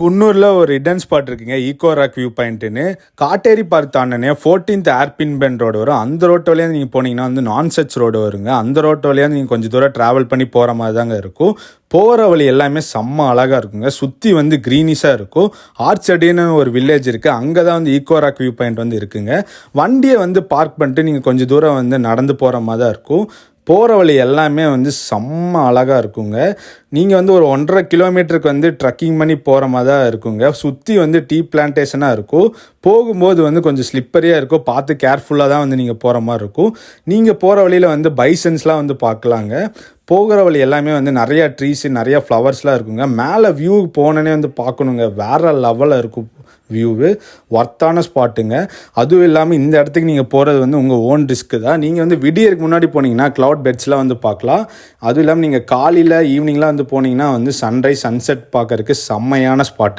குன்னூரில் ஒரு hidden spot இருக்குங்க, ஈகோ ராக் வியூ பாயிண்ட்டுன்னு. காட்டேரி பார்க் தாண்டனே 14th ஏர்பின் பெண்ட் ரோடு வரும். அந்த ரோட்டு வழியாக நீங்கள் போனீங்கன்னா வந்து நான்செச் ரோடு வருங்க. அந்த ரோட்டு வழியாக நீங்கள் கொஞ்சம் தூரம் ட்ராவல் பண்ணி போகிற மாதிரி தாங்க இருக்கும். போகிற வழி எல்லாமே செம்ம அழகாக இருக்குங்க. சுற்றி வந்து க்ரீனிஷாக இருக்கும். ஆர்ச்சடின்னு ஒரு வில்லேஜ் இருக்குது, அங்கே தான் வந்து ஈகோ ராக் வியூ பாயிண்ட் வந்து இருக்குங்க. வண்டியை வந்து பார்க் பண்ணிட்டு நீங்கள் கொஞ்சம் தூரம் வந்து நடந்து போகிற மாதிரி தான் இருக்கும். போகிற வழி எல்லாமே வந்து செம்ம அழகாக இருக்குங்க. நீங்கள் வந்து ஒரு 1.5 கிலோமீட்டருக்கு வந்து ட்ரக்கிங் பண்ணி போகிற மாதிரி தான் இருக்குங்க. சுற்றி வந்து டீ பிளான்டேஷனாக இருக்கும். போகும்போது வந்து கொஞ்சம் ஸ்லிப்பரியாக இருக்கும். பார்த்து கேர்ஃபுல்லாக தான் வந்து நீங்கள் போகிற மாதிரி இருக்கும். நீங்கள் போகிற வழியில் வந்து பைசன்ஸ்லாம் வந்து பார்க்கலாங்க. போகிற வழி எல்லாமே வந்து நிறையா ட்ரீஸு, நிறையா ஃப்ளவர்ஸ்லாம் இருக்குங்க. மேலே வியூ போனோன்னே வந்து பார்க்கணுங்க, வேறு லெவலில் இருக்கும் வியூவு. ஒர்த்தான ஸ்பாட்டுங்க. அதுவும் இல்லாமல் இந்த இடத்துக்கு நீங்கள் போகிறது வந்து உங்கள் ஓன் ரிஸ்க்கு தான். நீங்கள் வந்து விடியருக்கு முன்னாடி போனீங்கன்னா க்ளவுட் பெட்ஸ்லாம் வந்து பார்க்கலாம். அதுவும் இல்லாமல் நீங்கள் காலையில் ஈவினிங்லாம் வந்து போனீங்கன்னா வந்து சன்ரைஸ் சன்செட் பார்க்கறதுக்கு செம்மையான ஸ்பாட்டு.